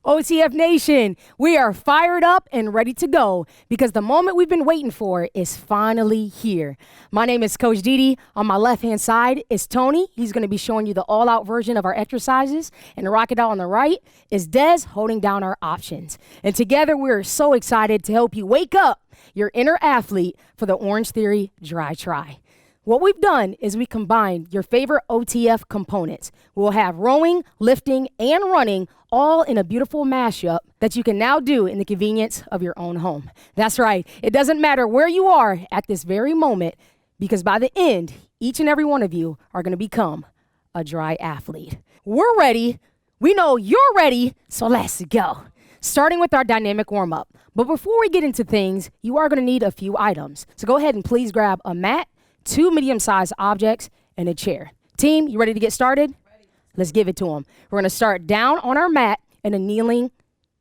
OTF Nation, we are fired up and ready to go because the moment we've been waiting for is finally here. My name is Coach Didi. On my left-hand side is Tony. He's going to be showing you the all-out version of our exercises. And rocking out on the right is Des holding down our options. And together we're so excited to help you wake up your inner athlete for the Orangetheory DriTri. What we've done is we combined your favorite OTF components. We'll have rowing, lifting, and running all in a beautiful mashup that you can now do in the convenience of your own home. That's right. It doesn't matter where you are at this very moment, because by the end, each and every one of you are going to become a Dri-Athlete. We're ready. We know you're ready, so let's go. Starting with our dynamic warm-up. But before we get into things, you are going to need a few items. So go ahead and please grab a mat, 2 medium-sized objects, and a chair. Team, you ready to get started? Ready. Let's give it to them. We're going to start down on our mat in a kneeling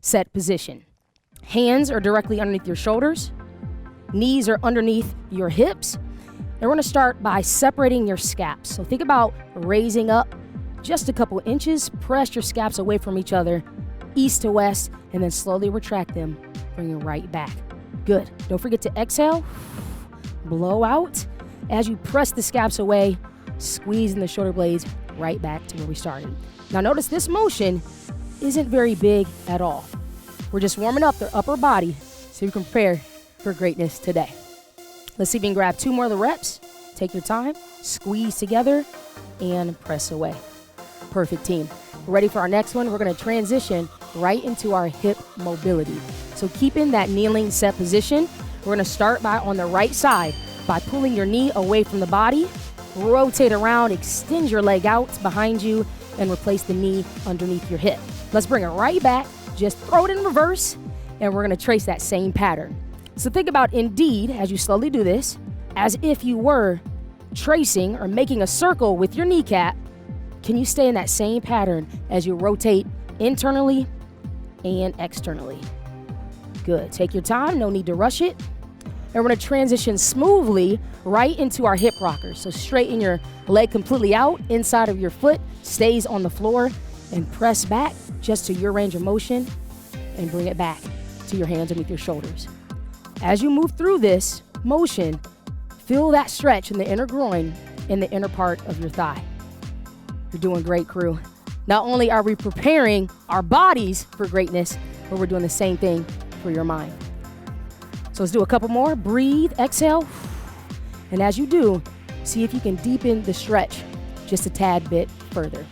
set position. Hands are directly underneath your shoulders. Knees are underneath your hips. And we're going to start by separating your scaps. So think about raising up just a couple inches. Press your scaps away from each other, east to west, and then slowly retract them, bringing right back. Good. Don't forget to exhale, blow out. As you press the scaps away, squeezing the shoulder blades right back to where we started. Now notice this motion isn't very big at all. We're just warming up their upper body so you can prepare for greatness today. Let's see if you can grab 2 more of the reps. Take your time, squeeze together, and press away. Perfect, team. We're ready for our next one. We're going to transition right into our hip mobility. So keeping that kneeling set position, we're going to start by on the right side by pulling your knee away from the body, rotate around, extend your leg out behind you, and replace the knee underneath your hip. Let's bring it right back, just throw it in reverse, and we're gonna trace that same pattern. So think about indeed, as you slowly do this, as if you were tracing or making a circle with your kneecap. Can you stay in that same pattern as you rotate internally and externally? Good, take your time, no need to rush it. And we're going to transition smoothly right into our hip rockers. So straighten your leg completely out, inside of your foot stays on the floor, and press back just to your range of motion and bring it back to your hands underneath your shoulders. As you move through this motion, feel that stretch in the inner groin and the inner part of your thigh. You're doing great, crew. Not only are we preparing our bodies for greatness, but we're doing the same thing for your mind. So let's do a couple more. Breathe, exhale. And as you do, see if you can deepen the stretch just a tad bit further.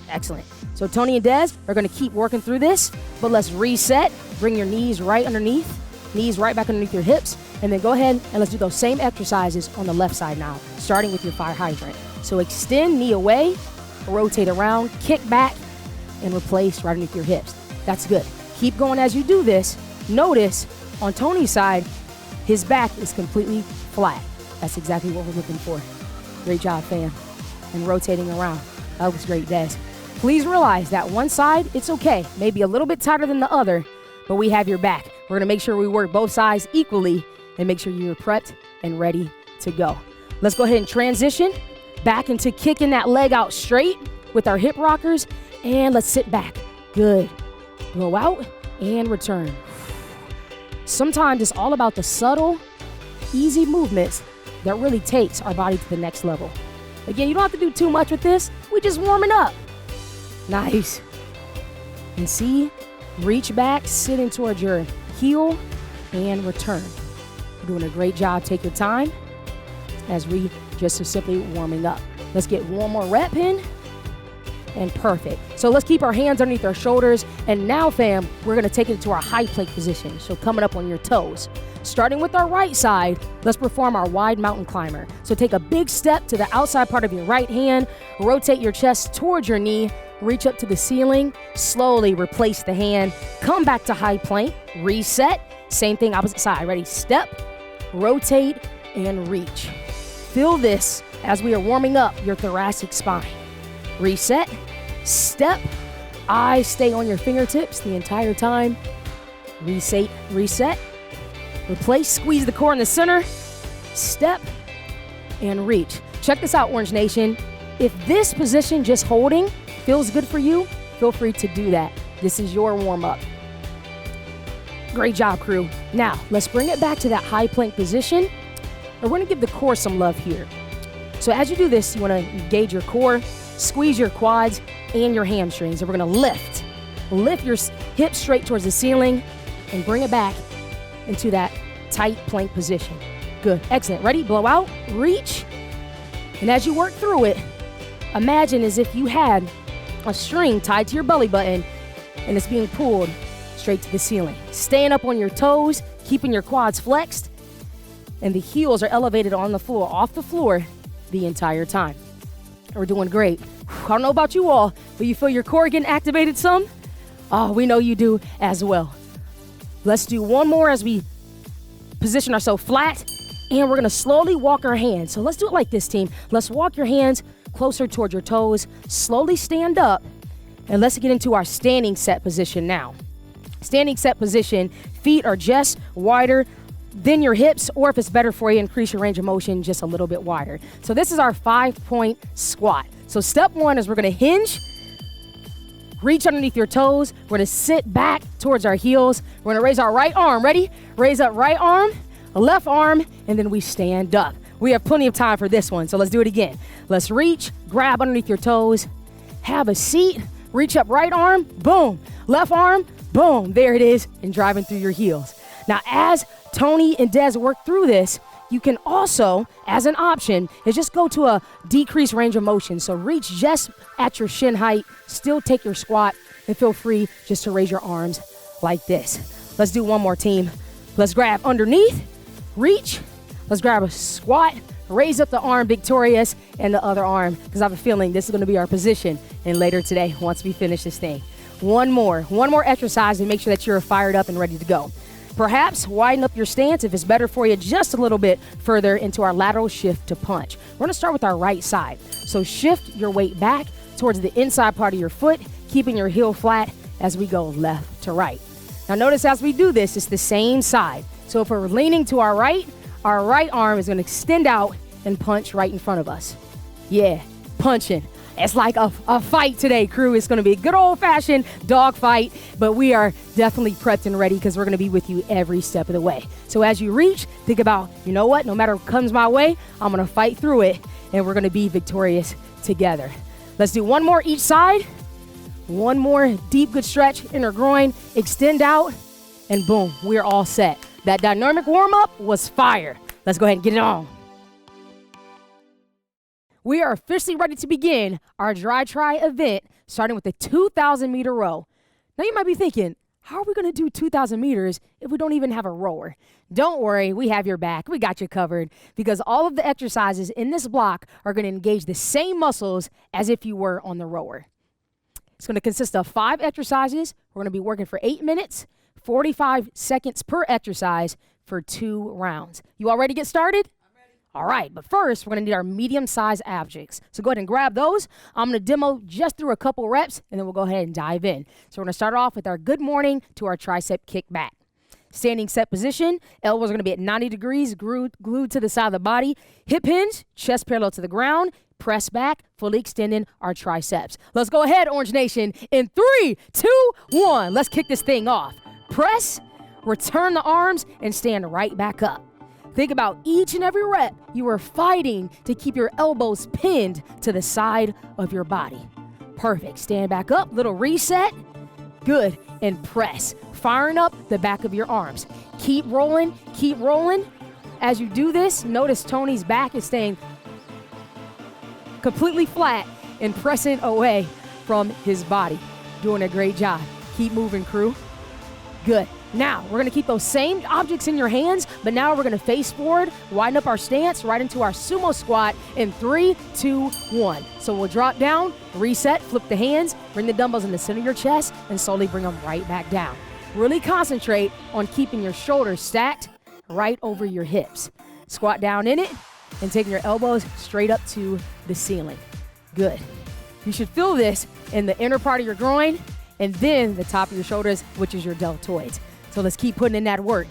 Excellent. So Tony and Des are going to keep working through this, but let's reset. Bring your knees right underneath, knees right back underneath your hips, and then go ahead and let's do those same exercises on the left side now, starting with your fire hydrant. So extend, knee away, rotate around, kick back, and replace right underneath your hips. That's good. Keep going as you do this. Notice on Tony's side, his back is completely flat. That's exactly what we're looking for. Great job, fam. And rotating around. That was great, Des. Please realize that one side, it's okay. Maybe a little bit tighter than the other, but we have your back. We're gonna make sure we work both sides equally and make sure you're prepped and ready to go. Let's go ahead and transition back into kicking that leg out straight with our hip rockers, and let's sit back. Good. Blow out and return. Sometimes it's all about the subtle, easy movements that really takes our body to the next level. Again, you don't have to do too much with this. We're just warming up. Nice. And see, reach back, sit in towards your heel, and return. You're doing a great job. Take your time as we just are simply warming up. Let's get one more rep in. And perfect. So let's keep our hands underneath our shoulders. And now, fam, we're going to take it to our high plank position. So coming up on your toes. Starting with our right side, let's perform our wide mountain climber. So take a big step to the outside part of your right hand. Rotate your chest towards your knee. Reach up to the ceiling. Slowly replace the hand. Come back to high plank. Reset. Same thing, opposite side. Ready? Step, rotate, and reach. Feel this as we are warming up your thoracic spine. Reset, step, eyes stay on your fingertips the entire time. Reset, replace, squeeze the core in the center, step, and reach. Check this out, Orange Nation. If this position, just holding, feels good for you, feel free to do that. This is your warm-up. Great job, crew. Now, let's bring it back to that high plank position. And we're gonna give the core some love here. So as you do this, you wanna engage your core, squeeze your quads and your hamstrings. And we're gonna lift. Lift your hips straight towards the ceiling and bring it back into that tight plank position. Good, excellent. Ready? Blow out, reach. And as you work through it, imagine as if you had a string tied to your belly button and it's being pulled straight to the ceiling. Staying up on your toes, keeping your quads flexed, and the heels are elevated on the floor, off the floor the entire time. We're doing great. I don't know about you all, but you feel your core getting activated some? Oh, we know you do as well. Let's do one more as we position ourselves flat, and we're gonna slowly walk our hands. So let's do it like this, team. Let's walk your hands closer towards your toes, slowly stand up, and let's get into our standing set position now. Standing set position, feet are just wider than your hips, or if it's better for you, increase your range of motion just a little bit wider. So this is our 5-point squat. So step one is we're gonna hinge, reach underneath your toes. We're gonna sit back towards our heels. We're gonna raise our right arm. Ready? Raise up right arm, left arm, and then we stand up. We have plenty of time for this one, so let's do it again. Let's reach, grab underneath your toes, have a seat, reach up right arm, boom, left arm, boom, there it is, and driving through your heels. Now, as Tony and Des work through this, you can also, as an option, is just go to a decreased range of motion. So reach just at your shin height, still take your squat, and feel free just to raise your arms like this. Let's do one more, team. Let's grab underneath, reach, let's grab a squat, raise up the arm victorious, and the other arm, because I have a feeling this is gonna be our position and later today once we finish this thing. One more exercise and make sure that you're fired up and ready to go. Perhaps widen up your stance if it's better for you just a little bit further into our lateral shift to punch. We're gonna start with our right side. So shift your weight back towards the inside part of your foot, keeping your heel flat as we go left to right. Now notice as we do this, it's the same side. So if we're leaning to our right arm is gonna extend out and punch right in front of us. Yeah, punching. It's like a fight today, crew. It's going to be a good old-fashioned dog fight, but we are definitely prepped and ready because we're going to be with you every step of the way. So as you reach, think about, you know what? No matter what comes my way, I'm going to fight through it, and we're going to be victorious together. Let's do one more each side. One more deep, good stretch, inner groin, extend out, and boom, we're all set. That dynamic warm-up was fire. Let's go ahead and get it on. We are officially ready to begin our DriTri event, starting with the 2,000 meter row. Now you might be thinking, how are we gonna do 2,000 meters if we don't even have a rower? Don't worry, we have your back. We got you covered because all of the exercises in this block are gonna engage the same muscles as if you were on the rower. It's gonna consist of 5 exercises. We're gonna be working for 8 minutes, 45 seconds per exercise for 2 rounds. You all ready to get started? All right, but first, we're gonna need our medium-sized objects. So go ahead and grab those. I'm gonna demo just through a couple reps, and then we'll go ahead and dive in. So we're gonna start off with our good morning to our tricep kick back. Standing set position, elbows are gonna be at 90 degrees, glued to the side of the body. Hip hinge, chest parallel to the ground, press back, fully extending our triceps. Let's go ahead, Orange Nation, in 3, 2, 1. Let's kick this thing off. Press, return the arms, and stand right back up. Think about each and every rep, you are fighting to keep your elbows pinned to the side of your body. Perfect. Stand back up, little reset. Good. And press. Firing up the back of your arms. Keep rolling, keep rolling. As you do this, notice Tony's back is staying completely flat and pressing away from his body. Doing a great job. Keep moving, crew. Good. Now, we're gonna keep those same objects in your hands, but now we're gonna face forward, widen up our stance, right into our sumo squat in 3, 2, 1. So we'll drop down, reset, flip the hands, bring the dumbbells in the center of your chest, and slowly bring them right back down. Really concentrate on keeping your shoulders stacked right over your hips. Squat down in it, and taking your elbows straight up to the ceiling. Good. You should feel this in the inner part of your groin, and then the top of your shoulders, which is your deltoids. So let's keep putting in that work.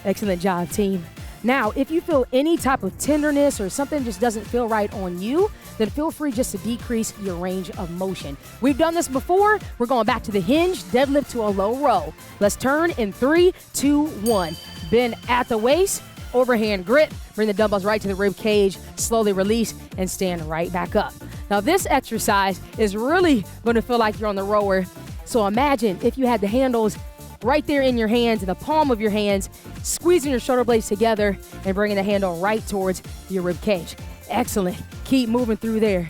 Excellent job, team. Now, if you feel any type of tenderness or something just doesn't feel right on you, then feel free just to decrease your range of motion. We've done this before. We're going back to the hinge, deadlift to a low row. Let's turn in 3, 2, 1. Bend at the waist, overhand grip, bring the dumbbells right to the rib cage, slowly release, and stand right back up. Now this exercise is really going to feel like you're on the rower. So imagine if you had the handles right there in your hands, in the palm of your hands, squeezing your shoulder blades together and bringing the handle right towards your rib cage. Excellent. Keep moving through there.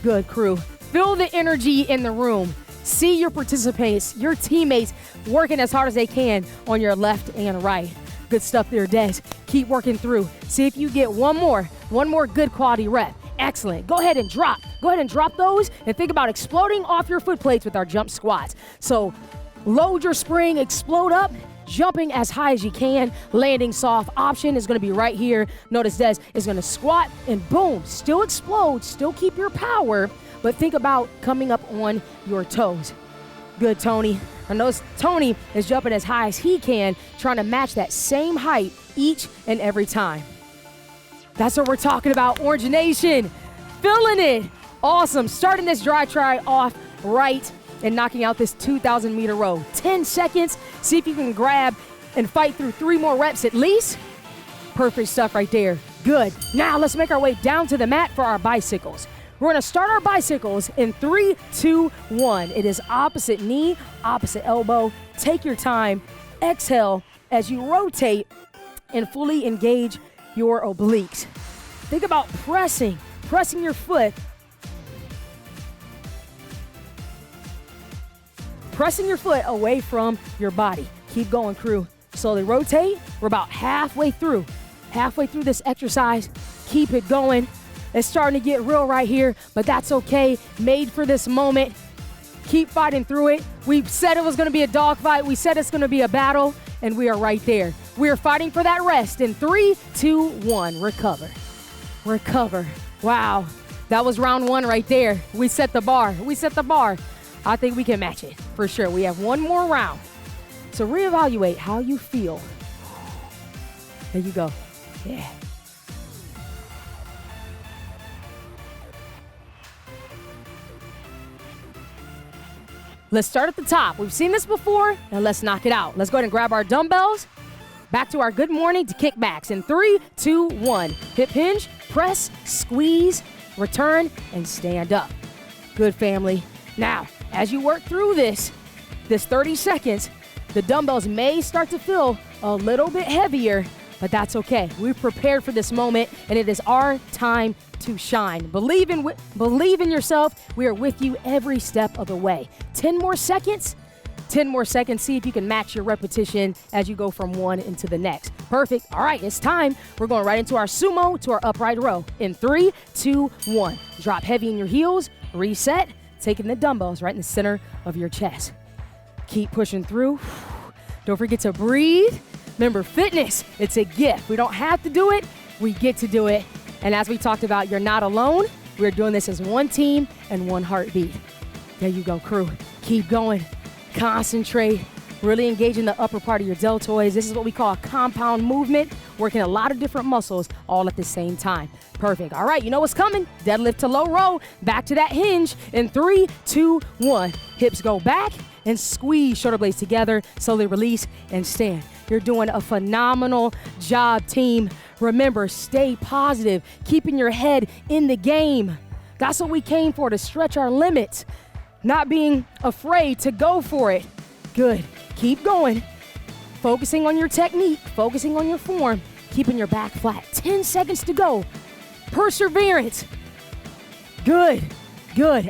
Good, crew. Feel the energy in the room. See your participants, your teammates working as hard as they can on your left and right. Good stuff there, Des. Keep working through. See if you get one more good quality rep. Excellent. Go ahead and drop. Go ahead and drop those and think about exploding off your foot plates with our jump squats. So load your spring, explode up, jumping as high as you can, landing soft. Option is going to be right here. Notice Des is going to squat and boom, still explode, still keep your power, but think about coming up on your toes. Good, Tony. I notice Tony is jumping as high as he can, trying to match that same height each and every time. That's what we're talking about, Orange Nation. Feeling it. Awesome. Starting this DriTri off right and knocking out this 2,000 meter row. 10 seconds. See if you can grab and fight through 3 more reps at least. Perfect stuff right there. Good. Now let's make our way down to the mat for our bicycles. We're going to start our bicycles in 3, 2, 1. It is opposite knee, opposite elbow. Take your time. Exhale as you rotate and fully engage your obliques. Think about pressing your foot. Pressing your foot away from your body. Keep going, crew. Slowly rotate. We're about halfway through this exercise. Keep it going. It's starting to get real right here, but that's okay. Made for this moment. Keep fighting through it. We said it was going to be a dogfight. We said it's going to be a battle, and we are right there. We are fighting for that rest in 3, 2, 1. Recover. Recover. Wow. That was round 1 right there. We set the bar. I think we can match it for sure. We have one more round. So reevaluate how you feel. There you go. Yeah. Let's start at the top. We've seen this before, and let's knock it out. Let's go ahead and grab our dumbbells. Back to our good morning to kickbacks in 3, 2, 1. Hip hinge, press, squeeze, return, and stand up. Good, family. Now, as you work through this 30 seconds, the dumbbells may start to feel a little bit heavier, but that's okay. We've prepared for this moment, and it is our time to shine. Believe in yourself. We are with you every step of the way. 10 more seconds. See if you can match your repetition as you go from one into the next. Perfect. All right, it's time. We're going right into our sumo to our upright row in 3, 2, 1. Drop heavy in your heels. Reset. Taking the dumbbells right in the center of your chest. Keep pushing through. Don't forget to breathe. Remember, fitness, it's a gift. We don't have to do it. We get to do it. And as we talked about, you're not alone. We're doing this as one team and one heartbeat. There you go, crew. Keep going. Concentrate. Really engaging the upper part of your deltoids. This is what we call a compound movement, working a lot of different muscles all at the same time. Perfect. All right, you know what's coming. Deadlift to low row. Back to that hinge in 3, 2, 1. Hips go back and squeeze shoulder blades together. Slowly release and stand. You're doing a phenomenal job, team. Remember, stay positive, keeping your head in the game. That's what we came for, to stretch our limits, not being afraid to go for it. Good. Keep going. Focusing on your technique, focusing on your form, keeping your back flat. 10 seconds to go. Perseverance. Good.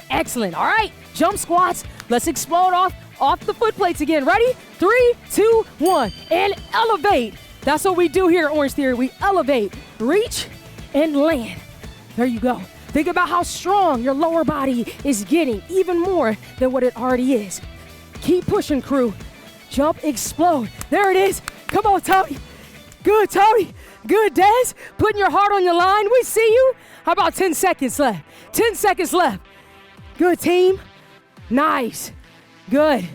Excellent. All right, jump squats. Let's explode off the foot plates again. Ready? 3, 2, 1, and elevate. That's what we do here at Orangetheory. We elevate, reach, and land. There you go. Think about how strong your lower body is getting, even more than what it already is. Keep pushing, crew. Jump, explode. There it is. Come on, Tony. Good, Tony. Good, Des. Putting your heart on your line. We see you. How about 10 seconds left? 10 seconds left. Good, team. Nice. Good.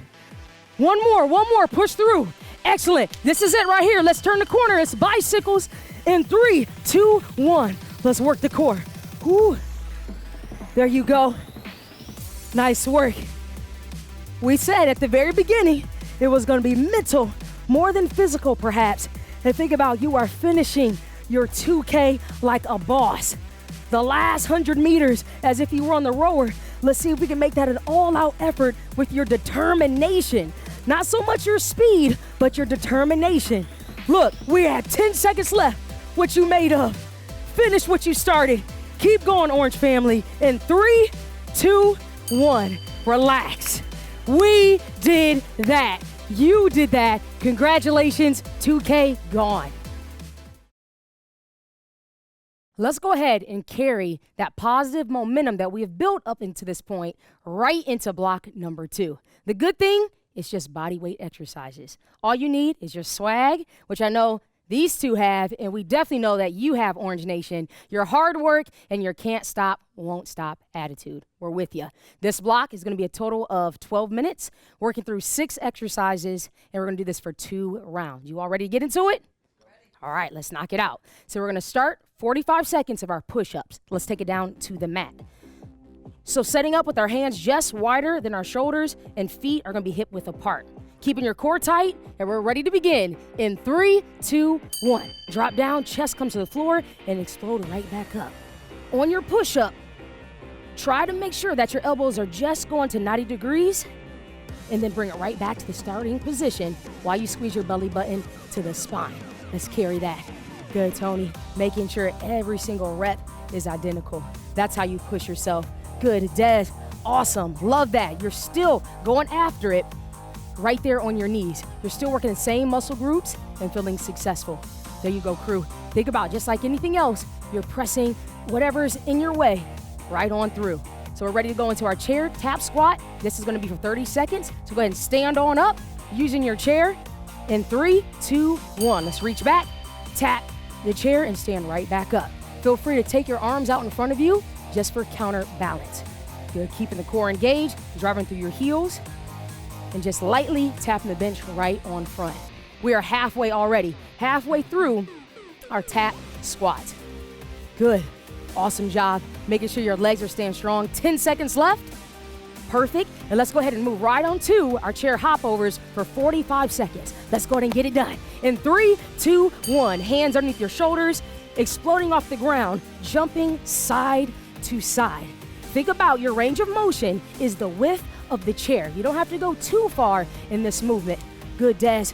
One more. Push through. Excellent. This is it right here. Let's turn the corner. It's bicycles in 3, 2, 1. Let's work the core. Woo. There you go. Nice work. We said at the very beginning, it was gonna be mental, more than physical perhaps. And think about you are finishing your 2K like a boss. The last 100 meters as if you were on the rower. Let's see if we can make that an all-out effort with your determination. Not so much your speed, but your determination. Look, we had 10 seconds left. What you made of. Finish what you started. Keep going, Orange family. In 3, 2, 1. Relax. We did that. You did that. Congratulations, 2K gone. Let's go ahead and carry that positive momentum that we have built up into this point right into block number 2. The good thing is just body weight exercises. All you need is your swag, which I know these two have, and we definitely know that you have, Orange Nation, your hard work and your can't stop, won't stop attitude. We're with you. This block is going to be a total of 12 minutes, working through 6 exercises, and we're going to do this for 2 rounds. You all ready to get into it? All right, let's knock it out. So we're gonna start 45 seconds of our push-ups. Let's take it down to the mat. So setting up with our hands just wider than our shoulders and feet are gonna be hip width apart. Keeping your core tight, and we're ready to begin. In 3, 2, 1. Drop down, chest comes to the floor, and explode right back up. On your push-up, try to make sure that your elbows are just going to 90 degrees, and then bring it right back to the starting position while you squeeze your belly button to the spine. Let's carry that. Good, Tony. Making sure every single rep is identical. That's how you push yourself. Good, Des. Awesome. Love that. You're still going after it right there on your knees. You're still working the same muscle groups and feeling successful. There you go, crew. Think about, just like anything else, you're pressing whatever's in your way right on through. So we're ready to go into our chair tap squat. This is going to be for 30 seconds. So go ahead and stand on up using your chair. In 3, 2, 1. Let's reach back, tap the chair, and stand right back up. Feel free to take your arms out in front of you just for counterbalance. Good, keeping the core engaged, driving through your heels, and just lightly tapping the bench right on front. We are halfway already, halfway through our tap squat. Good, awesome job. Making sure your legs are staying strong. 10 seconds left. Perfect. And let's go ahead and move right on to our chair hopovers for 45 seconds. Let's go ahead and get it done. In 3, 2, 1. Hands underneath your shoulders, exploding off the ground, jumping side to side. Think about your range of motion is the width of the chair. You don't have to go too far in this movement. Good, Des.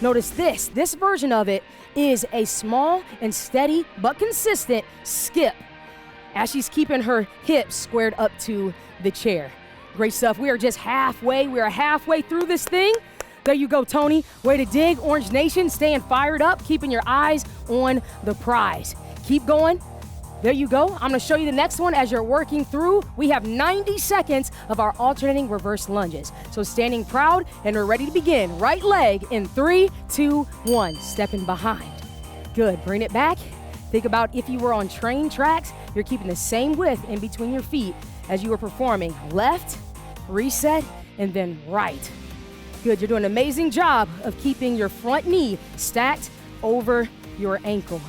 Notice this. This version of it is a small and steady but consistent skip as she's keeping her hips squared up to the chair. Great stuff. We are just halfway. We are halfway through this thing. There you go, Tony. Way to dig. Orange Nation, staying fired up, keeping your eyes on the prize. Keep going. There you go. I'm going to show you the next one as you're working through. We have 90 seconds of our alternating reverse lunges. So standing proud, and we're ready to begin. Right leg in 3, 2, 1. Stepping behind. Good. Bring it back. Think about if you were on train tracks, you're keeping the same width in between your feet as you were performing left, reset, and then right. Good, you're doing an amazing job of keeping your front knee stacked over your ankle.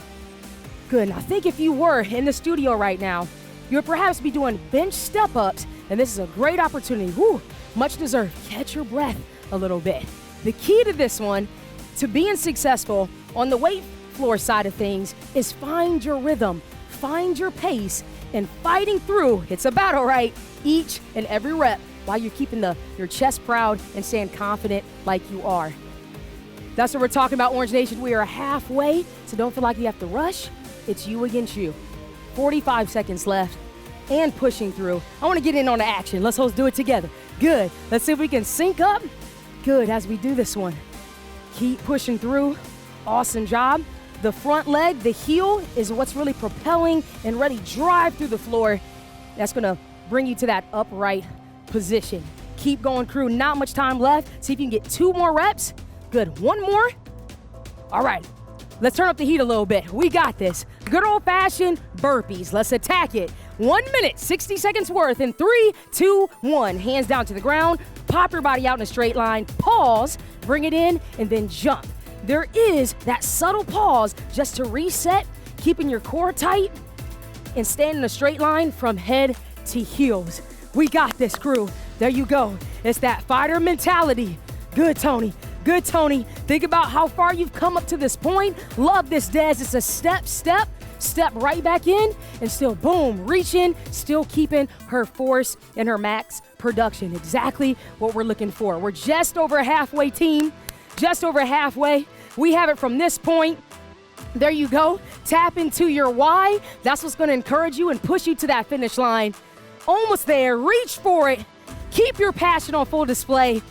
Good, now think if you were in the studio right now, you would perhaps be doing bench step-ups, and this is a great opportunity, much deserved. Catch your breath a little bit. The key to this one, to being successful on the weight floor side of things, is find your rhythm, find your pace, and fighting through, it's a battle, right? Each and every rep while you're keeping your chest proud and staying confident like you are. That's what we're talking about, Orange Nation. We are halfway, so don't feel like you have to rush. It's you against you. 45 seconds left and pushing through. I want to get in on the action. Let's do it together. Good. Let's see if we can sync up. Good, as we do this one. Keep pushing through. Awesome job. The front leg, the heel, is what's really propelling and ready to drive through the floor. That's going to bring you to that upright position. Keep going, crew. Not much time left. See if you can get 2 more reps. Good. 1 more. All right. Let's turn up the heat a little bit. We got this. Good old-fashioned burpees. Let's attack it. 1 minute, 60 seconds worth in 3, 2, 1. Hands down to the ground. Pop your body out in a straight line. Pause. Bring it in, and then jump. There is that subtle pause just to reset, keeping your core tight and stand in a straight line from head empty heels. We got this, crew. There you go. It's that fighter mentality. Good, Tony. Good, Tony. Think about how far you've come up to this point. Love this, Des. It's a step right back in, and still, boom, reaching, still keeping her force and her max production. Exactly what we're looking for. We're just over halfway, team. Just over halfway. We have it from this point. There you go. Tap into your why. That's what's going to encourage you and push you to that finish line. Almost there. Reach for it. Keep your passion on full display.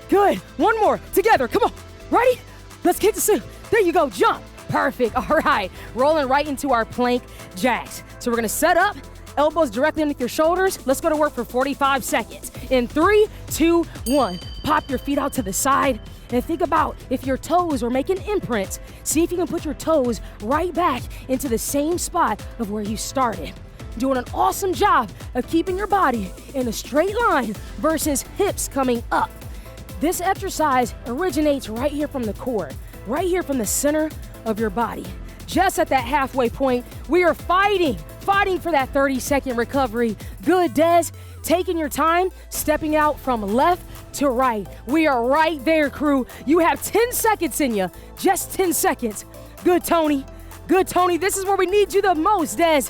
Good. One more. Together. Come on. Ready? Let's kick the suit. There you go. Jump. Perfect. All right. Rolling right into our plank jacks. So we're going to set up. Elbows directly underneath your shoulders. Let's go to work for 45 seconds. In 3, 2, 1. Pop your feet out to the side. And think about if your toes were making imprints. See if you can put your toes right back into the same spot of where you started. Doing an awesome job of keeping your body in a straight line versus hips coming up. This exercise originates right here from the core, right here from the center of your body. Just at that halfway point, we are fighting for that 30-second recovery. Good, Des. Taking your time, stepping out from left to right. We are right there, crew. You have 10 seconds in you. Just 10 seconds. Good, Tony. Good, Tony. This is where we need you the most, Des.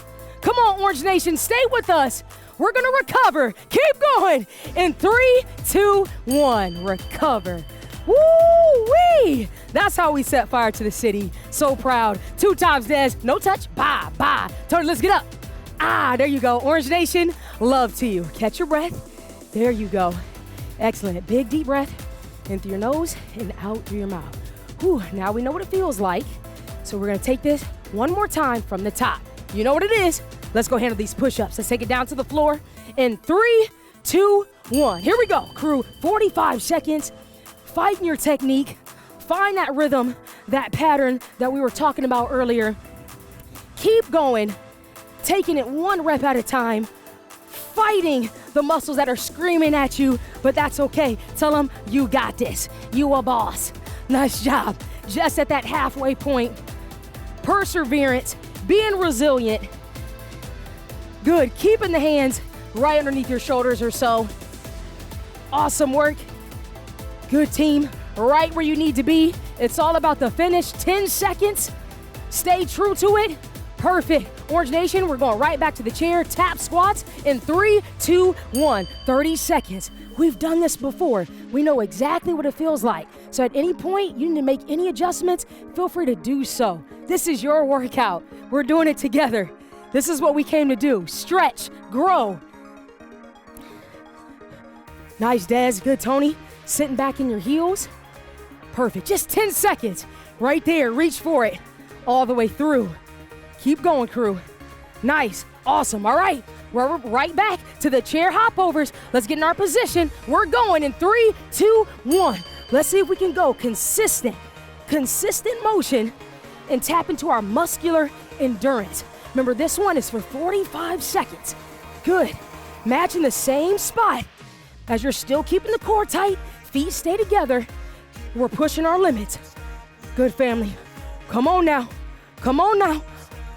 Come on, Orange Nation. Stay with us. We're going to recover. Keep going. In 3, 2, 1. Recover. Woo-wee! That's how we set fire to the city. So proud. 2 times, Des. No touch. Bye, bye. Tony, let's get up. There you go. Orange Nation, love to you. Catch your breath. There you go. Excellent. Big, deep breath in through your nose and out through your mouth. Whew, now we know what it feels like. So we're going to take this one more time from the top. You know what it is. Let's go handle these push-ups. Let's take it down to the floor. In 3, 2, 1. Here we go, crew. 45 seconds. Fighting your technique. Find that rhythm, that pattern that we were talking about earlier. Keep going. Taking it 1 rep at a time. Fighting the muscles that are screaming at you, but that's okay. Tell them you got this. You a boss. Nice job. Just at that halfway point. Perseverance, being resilient. Good. Keeping the hands right underneath your shoulders or so. Awesome work. Good, team. Right where you need to be. It's all about the finish. 10 seconds. Stay true to it. Perfect. Orange Nation, we're going right back to the chair. Tap squats in 3, 2, 1. 30 seconds. We've done this before. We know exactly what it feels like. So at any point you need to make any adjustments, feel free to do so. This is your workout. We're doing it together. This is what we came to do. Stretch, grow. Nice, Des. Good, Tony. Sitting back in your heels. Perfect. Just 10 seconds. Right there. Reach for it. All the way through. Keep going, crew. Nice. Awesome. All right. We're right back to the chair hopovers. Let's get in our position. We're going in 3, 2, 1. Let's see if we can go consistent motion and tap into our muscular endurance. Remember, this one is for 45 seconds. Good. Matching the same spot as you're still keeping the core tight. Feet stay together. We're pushing our limits. Good, family. Come on now. Come on now.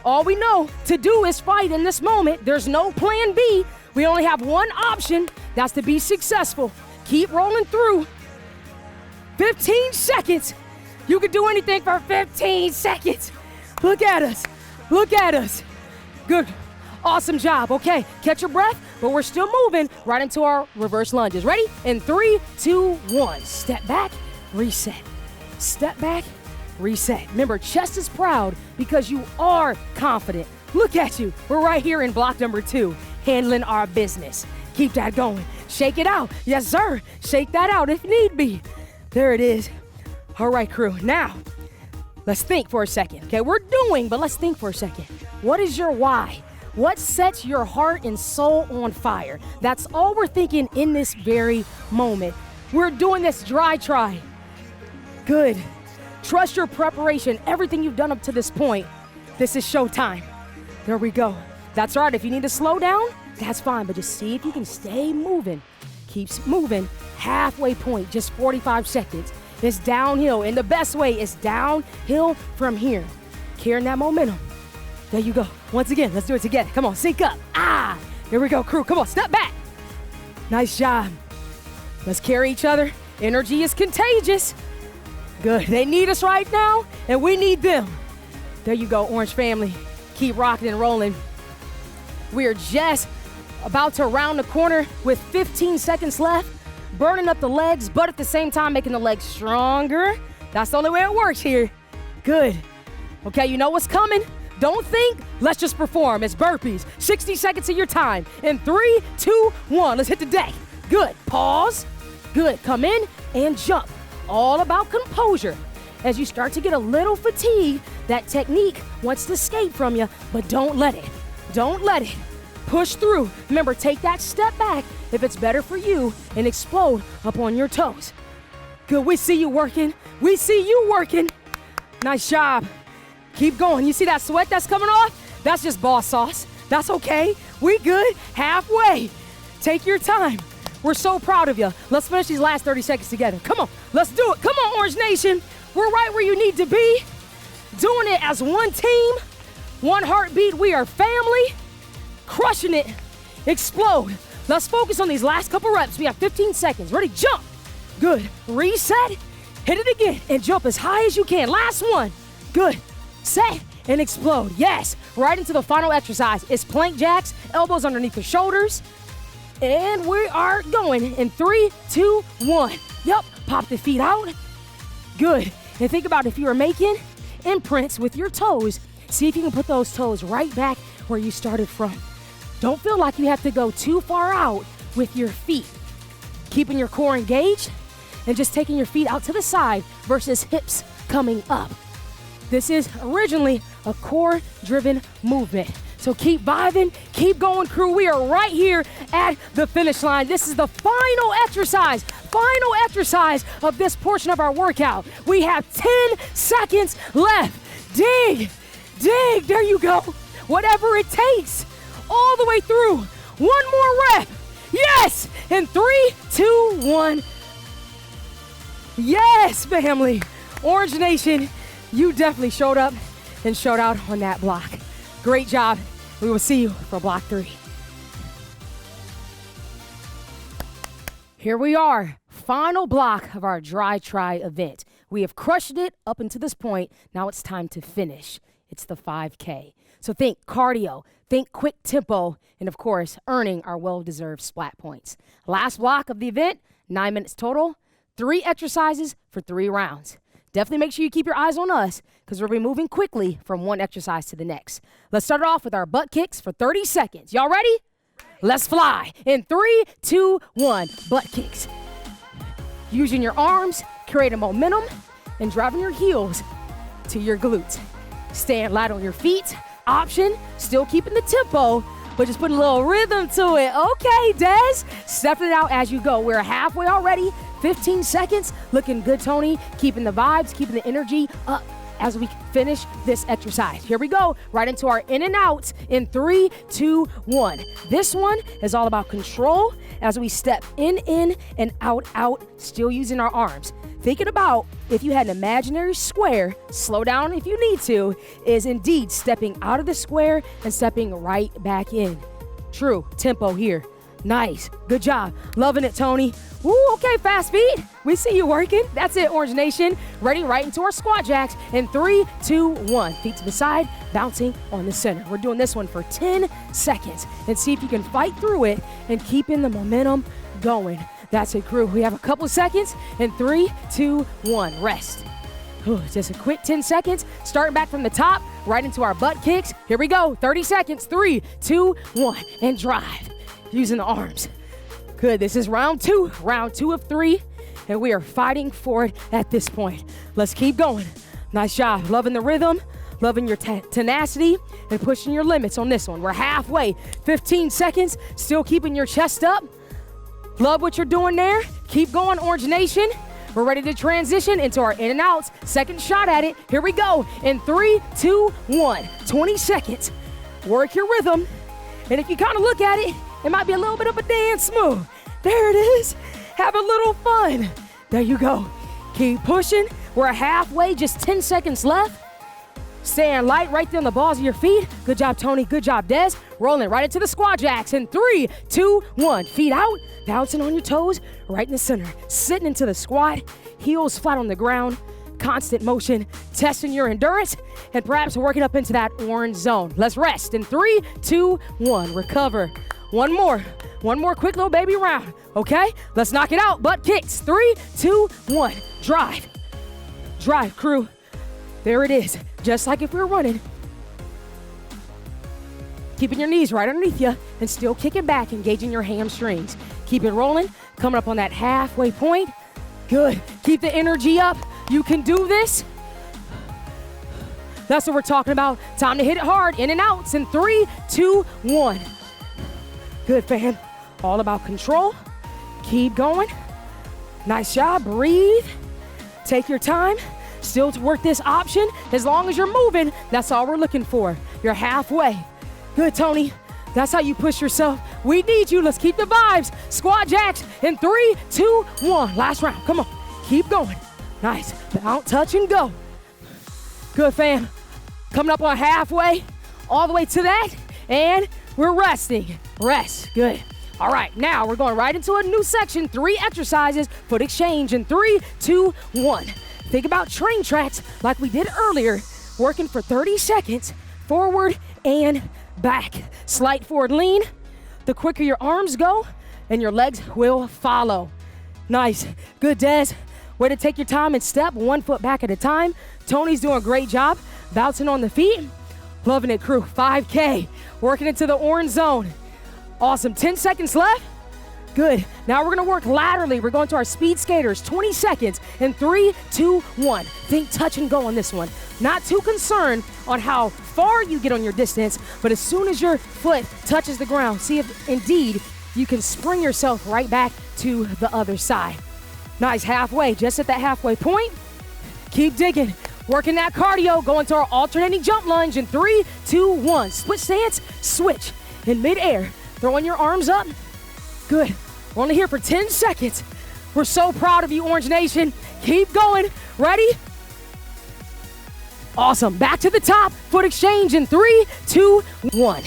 All we know to do is fight in this moment. There's no plan B. We only have one option. That's to be successful. Keep rolling through. 15 seconds. You can do anything for 15 seconds. Look at us. Look at us. Good. Awesome job. Okay, catch your breath, but we're still moving right into our reverse lunges. Ready? In 3, 2, 1. Step back, reset. Step back, reset. Remember, chest is proud because you are confident. Look at you. We're right here in block number 2, handling our business. Keep that going. Shake it out. Yes, sir. Shake that out if need be. There it is. All right, crew. Now, let's think for a second. Okay, we're doing, but let's think for a second. What is your why? What sets your heart and soul on fire? That's all we're thinking in this very moment. We're doing this DriTri. Good. Trust your preparation, everything you've done up to this point. This is showtime. There we go. That's right. If you need to slow down, that's fine, but just see if you can stay moving. Keeps moving. Halfway point, just 45 seconds. It's downhill, and the best way is downhill from here. Carrying that momentum. There you go. Once again, let's do it together. Come on, sync up. Here we go, crew. Come on, step back. Nice job. Let's carry each other. Energy is contagious. Good. They need us right now, and we need them. There you go, Orange family. Keep rocking and rolling. We are just about to round the corner with 15 seconds left, burning up the legs, but at the same time making the legs stronger. That's the only way it works here. Good. Okay, you know what's coming. Don't think, let's just perform. It's burpees. 60 seconds of your time. In 3, 2, 1, let's hit the deck. Good. Pause. Good. Come in and jump. All about composure. As you start to get a little fatigued, that technique wants to escape from you, but don't let it. Don't let it. Push through. Remember, take that step back if it's better for you and explode up on your toes. Good. We see you working. We see you working. Nice job. Keep going. You see that sweat that's coming off? That's just boss sauce. That's okay. We good. Halfway. Take your time. We're so proud of you. Let's finish these last 30 seconds together. Come on. Let's do it. Come on, Orange Nation. We're right where you need to be. Doing it as one team, one heartbeat. We are family. Crushing it. Explode. Let's focus on these last couple reps. We have 15 seconds. Ready? Jump. Good. Reset. Hit it again and jump as high as you can. Last one. Good. Set and explode. Yes. Right into the final exercise. It's plank jacks. Elbows underneath the shoulders. And we are going in 3, 2, 1. Yup. Pop the feet out. Good. And think about if you are making imprints with your toes, see if you can put those toes right back where you started from. Don't feel like you have to go too far out with your feet. Keeping your core engaged and just taking your feet out to the side versus hips coming up. This is originally a core-driven movement. So keep vibing, keep going, crew. We are right here at the finish line. This is the final exercise of this portion of our workout. We have 10 seconds left. Dig, there you go. Whatever it takes, all the way through. One more rep. Yes, in 3, 2, 1. Yes, family. Orange Nation, you definitely showed up and showed out on that block. Great job. We will see you for block 3. Here we are, final block of our DriTri event. We have crushed it up until this point. Now it's time to finish. It's the 5K. So think cardio, think quick tempo, and of course, earning our well-deserved splat points. Last block of the event, 9 minutes total, 3 exercises for 3 rounds. Definitely make sure you keep your eyes on us because we'll be moving quickly from one exercise to the next. Let's start it off with our butt kicks for 30 seconds. Y'all ready? Let's fly. In 3, 2, 1, butt kicks. Using your arms, creating momentum, and driving your heels to your glutes. Stand light on your feet. Option, still keeping the tempo, but just putting a little rhythm to it. Okay, Des, stepping it out as you go. We're halfway already. 15 seconds. Looking good, Tony. Keeping the vibes, keeping the energy up as we finish this exercise. Here we go. Right into our in and outs in 3, 2, 1. This one is all about control as we step in, and out, still using our arms. Thinking about if you had an imaginary square, slow down if you need to, is indeed stepping out of the square and stepping right back in. True tempo here. Nice. Good job. Loving it, Tony. Woo, okay, fast feet. We see you working. That's it, Orange Nation. Ready right into our squat jacks in 3, 2, 1. Feet to the side, bouncing on the center. We're doing this one for 10 seconds and see if you can fight through it and keeping the momentum going. That's it, crew. We have a couple of seconds in 3, 2, 1. Rest. Just a quick 10 seconds. Starting back from the top, right into our butt kicks. Here we go. 30 seconds. 3, 2, 1. And drive. Using the arms. Good. This is round 2 of 3, and we are fighting for it at this point. Let's keep going. Nice job. Loving the rhythm, loving your tenacity, and pushing your limits on this one. We're halfway. 15 seconds. Still keeping your chest up. Love what you're doing there. Keep going, Orange Nation. We're ready to transition into our in and outs. Second shot at it. Here we go. In 3, 2, 1. 20 seconds. Work your rhythm. And if you kind of look at it, it might be a little bit of a dance move. There it is. Have a little fun. There you go. Keep pushing. We're halfway, just 10 seconds left. Staying light right there on the balls of your feet. Good job, Tony. Good job, Des. Rolling right into the squat jacks in 3, 2, 1. Feet out, bouncing on your toes, right in the center. Sitting into the squat, heels flat on the ground, constant motion, testing your endurance, and perhaps working up into that orange zone. Let's rest in 3, 2, 1. Recover. One more quick little baby round, okay? Let's knock it out. Butt kicks. 3, 2, 1. Drive. Drive, crew. There it is. Just like if we were running. Keeping your knees right underneath you and still kicking back, engaging your hamstrings. Keep it rolling. Coming up on that halfway point. Good. Keep the energy up. You can do this. That's what we're talking about. Time to hit it hard. In and outs in 3, 2, 1. Good, fam. All about control. Keep going. Nice job. Breathe. Take your time. Still to work this option. As long as you're moving, that's all we're looking for. You're halfway. Good, Tony. That's how you push yourself. We need you. Let's keep the vibes. Squat jacks in 3, 2, 1. Last round. Come on. Keep going. Nice. Bounce, touch, and go. Good, fam. Coming up on halfway. All the way to that. And we're resting. Rest. Good. All right. Now we're going right into a new section. 3 exercises. Foot exchange in 3, 2, 1. Think about train tracks like we did earlier, working for 30 seconds, forward and back. Slight forward lean. The quicker your arms go, and your legs will follow. Nice. Good, Des. Way to take your time and step 1 foot back at a time. Tony's doing a great job bouncing on the feet. Loving it, crew. 5K. Working into the orange zone. Awesome. 10 seconds left. Good. Now we're going to work laterally. We're going to our speed skaters. 20 seconds in 3, 2, 1. Think touch and go on this one. Not too concerned on how far you get on your distance, but as soon as your foot touches the ground, see if indeed you can spring yourself right back to the other side. Nice. Halfway. Just at that halfway point. Keep digging. Working that cardio. Going to our alternating jump lunge in 3, 2, 1. Split stance. Switch. In midair. Throwing your arms up. Good. We're only here for 10 seconds. We're so proud of you, Orange Nation. Keep going. Ready? Awesome. Back to the top. Foot exchange in 3, 2, 1.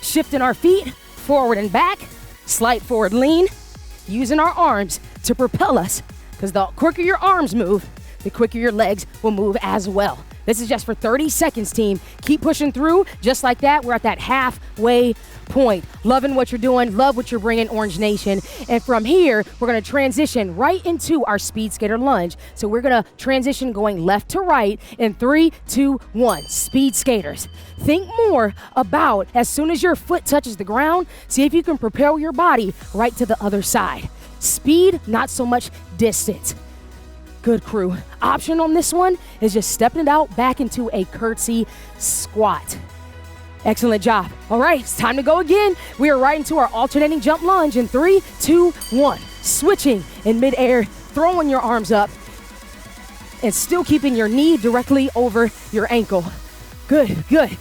Shifting our feet forward and back. Slight forward lean. Using our arms to propel us, because the quicker your arms move, the quicker your legs will move as well. This is just for 30 seconds, team. Keep pushing through. Just like that, we're at that halfway point. Loving what you're doing. Love what you're bringing, Orange Nation. And from here, we're going to transition right into our speed skater lunge. So we're going to transition going left to right in 3, 2, 1. Speed skaters. Think more about as soon as your foot touches the ground, see if you can propel your body right to the other side. Speed, not so much distance. Good, crew. Option on this one is just stepping it out back into a curtsy squat. Excellent job. All right, it's time to go again. We are right into our alternating jump lunge in 3, 2, 1. Switching in midair, throwing your arms up, and still keeping your knee directly over your ankle. Good, good.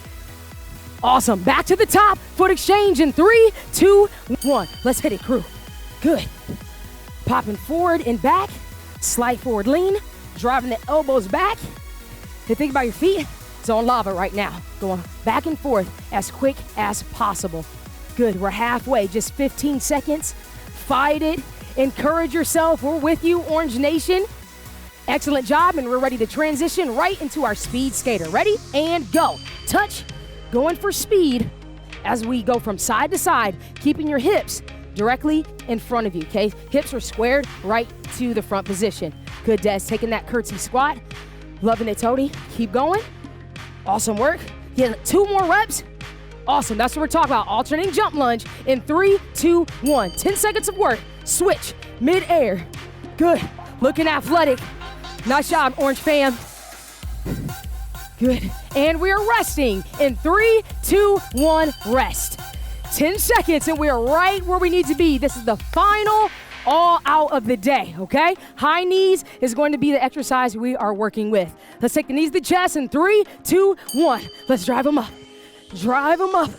Awesome. Back to the top. Foot exchange in 3, 2, 1. Let's hit it, crew. Good. Popping forward and back. Slight forward lean, driving the elbows back. And think about your feet. It's on lava right now. Going back and forth as quick as possible. Good, we're halfway, just 15 seconds. Fight it, encourage yourself. We're with you, Orange Nation. Excellent job, and we're ready to transition right into our speed skater. Ready? And go. Touch, going for speed as we go from side to side, keeping your hips directly in front of you, okay? Hips are squared right to the front position. Good, Des, taking that curtsy squat. Loving it, Tony. Keep going. Awesome work. Get 2 more reps. Awesome, that's what we're talking about. Alternating jump lunge in 3, 2, 1. 10 seconds of work. Switch, mid-air. Good, looking athletic. Nice job, Orange fam. Good, and we are resting in 3, 2, 1, rest. 10 seconds and we are right where we need to be. This is the final all out of the day, okay? High knees is going to be the exercise we are working with. Let's take the knees to the chest in 3, 2, 1. Let's drive them up. Drive them up.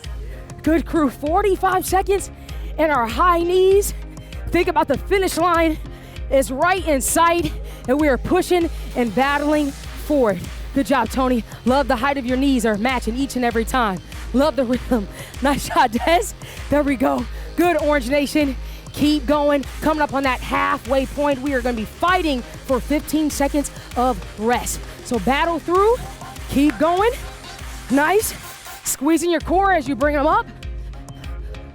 Good, crew. 45 seconds and our high knees. Think about the finish line is right in sight and we are pushing and battling forward. Good job, Tony. Love the height of your knees are matching each and every time. Love the rhythm. Nice shot, Des. There we go. Good, Orange Nation. Keep going. Coming up on that halfway point, we are going to be fighting for 15 seconds of rest. So battle through. Keep going. Nice. Squeezing your core as you bring them up.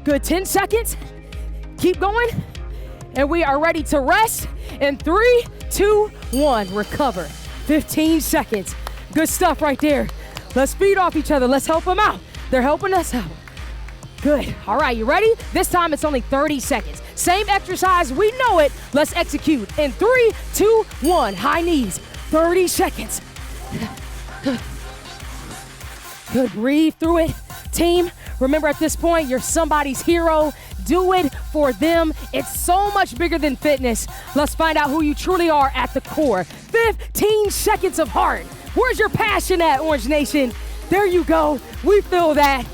Good, 10 seconds. Keep going. And we are ready to rest in 3, 2, 1. Recover. 15 seconds. Good stuff right there. Let's feed off each other. Let's help them out. They're helping us out. Good. All right, you ready? This time it's only 30 seconds. Same exercise. We know it. Let's execute in 3, 2, 1. High knees. 30 seconds. Good. Breathe through it. Team, remember at this point, you're somebody's hero. Do it for them. It's so much bigger than fitness. Let's find out who you truly are at the core. 15 seconds of heart. Where's your passion at, Orange Nation? There you go. We feel that.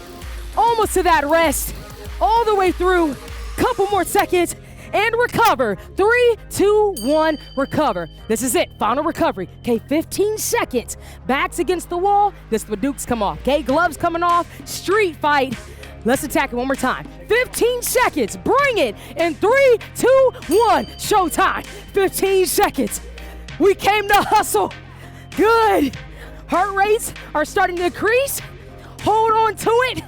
Almost to that rest. All the way through. Couple more seconds. And recover. 3, 2, 1, recover. This is it. Final recovery. Okay, 15 seconds. Backs against the wall. This the Dukes come off. Okay, gloves coming off. Street fight. Let's attack it one more time. 15 seconds. Bring it. In 3, 2, 1. Showtime. 15 seconds. We came to hustle. Good. Heart rates are starting to increase. Hold on to it.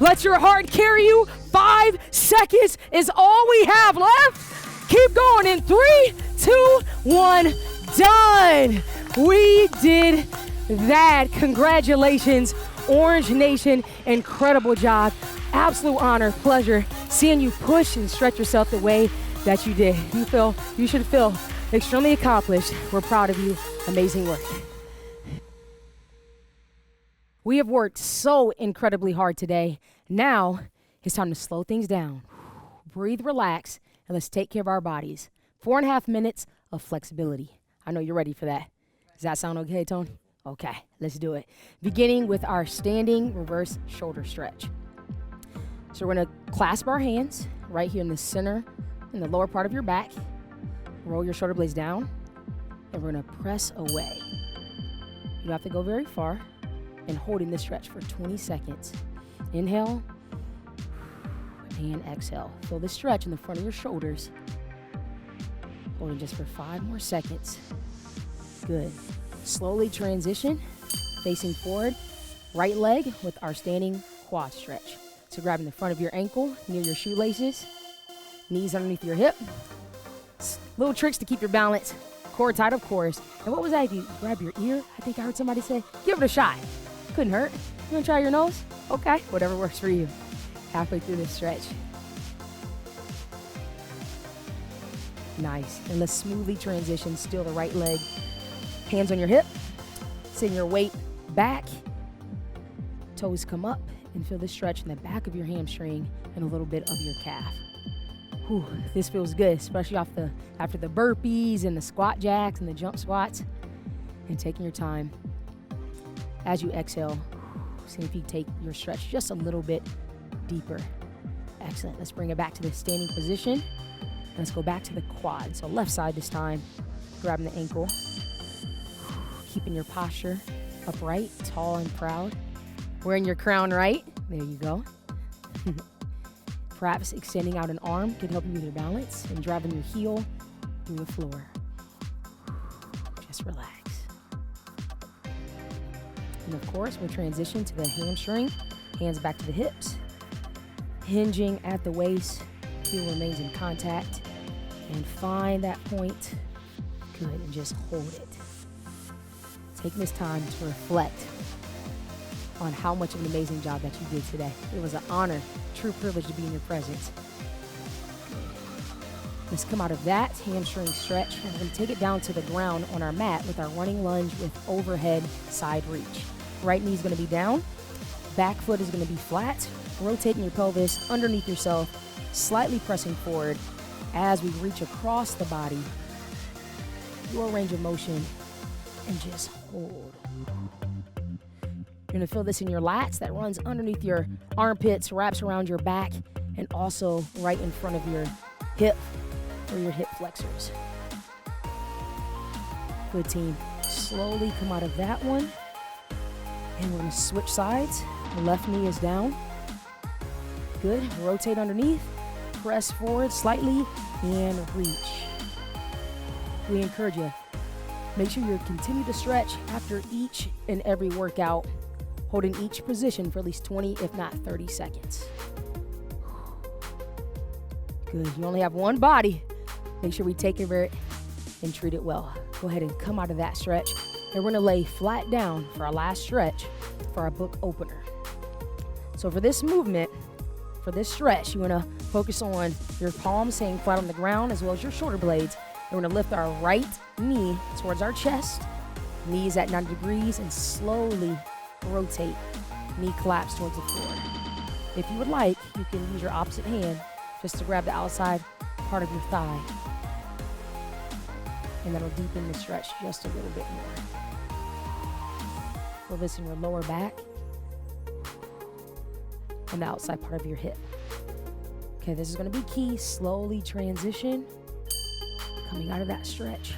Let your heart carry you. 5 seconds is all we have left. Keep going in 3, 2, 1. Done. We did that. Congratulations, Orange Nation. Incredible job. Absolute honor, pleasure seeing you push and stretch yourself the way that you did. You should feel extremely accomplished. We're proud of you. Amazing work. We have worked so incredibly hard today. Now it's time to slow things down. Breathe, relax, and let's take care of our bodies. 4.5 minutes of flexibility. I know you're ready for that. Does that sound okay, Tony? Okay, let's do it. Beginning with our standing reverse shoulder stretch. So we're gonna clasp our hands right here in the center, in the lower part of your back. Roll your shoulder blades down, and we're gonna press away. You don't have to go very far. And holding this stretch for 20 seconds. Inhale and exhale. Feel the stretch in the front of your shoulders. Holding just for 5 more seconds. Good. Slowly transition, facing forward. Right leg with our standing quad stretch. So grabbing the front of your ankle near your shoelaces. Knees underneath your hip. Little tricks to keep your balance. Core tight, of course. And what was that? If you grab your ear, I think I heard somebody say, give it a shot. Couldn't hurt. You wanna try your nose? Okay, whatever works for you. Halfway through this stretch. Nice. And let's smoothly transition. Still the right leg. Hands on your hip. Send your weight back. Toes come up and feel the stretch in the back of your hamstring and a little bit of your calf. Whew, this feels good, especially after the burpees and the squat jacks and the jump squats. And taking your time. As you exhale, see if you take your stretch just a little bit deeper. Excellent. Let's bring it back to the standing position. Let's go back to the quad. So left side this time, grabbing the ankle. Keeping your posture upright, tall and proud. Wearing your crown right. There you go. Perhaps extending out an arm can help you with your balance and driving your heel through the floor. Just relax. And of course, we'll transition to the hamstring. Hands back to the hips. Hinging at the waist. Heel remains in contact. And find that point. Good, and just hold it. Taking this time to reflect on how much of an amazing job that you did today. It was an honor, true privilege to be in your presence. Let's come out of that hamstring stretch, and we're gonna take it down to the ground on our mat with our running lunge with overhead side reach. Right knee's gonna be down, back foot is gonna be flat, rotating your pelvis underneath yourself, slightly pressing forward as we reach across the body, your range of motion, and just hold. You're gonna feel this in your lats that runs underneath your armpits, wraps around your back, and also right in front of your hip or your hip flexors. Good team. Slowly come out of that one. And we're gonna switch sides. The left knee is down. Good, rotate underneath, press forward slightly, and reach. We encourage you, make sure you continue to stretch after each and every workout, holding each position for at least 20, if not 30 seconds. Good, you only have one body. Make sure we take care of it and treat it well. Go ahead and come out of that stretch. And we're gonna lay flat down for our last stretch for our book opener. So for this movement, for this stretch, you wanna focus on your palms staying flat on the ground as well as your shoulder blades. And we're gonna lift our right knee towards our chest, knees at 90 degrees, and slowly rotate. Knee collapse towards the floor. If you would like, you can use your opposite hand just to grab the outside part of your thigh. And that'll deepen the stretch just a little bit more. Feel this in your lower back and the outside part of your hip. Okay, this is gonna be key. Slowly transition, coming out of that stretch.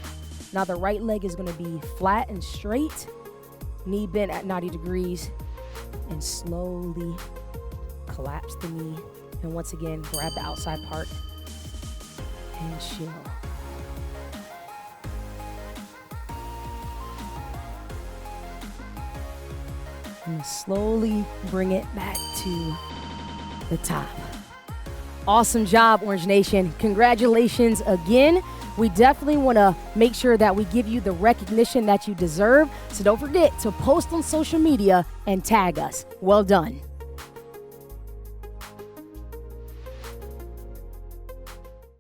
Now the right leg is gonna be flat and straight, knee bent at 90 degrees, and slowly collapse the knee. And once again, grab the outside part and chill. And slowly bring it back to the top. Awesome job, Orange Nation. Congratulations again. We definitely want to make sure that we give you the recognition that you deserve. So don't forget to post on social media and tag us. Well done.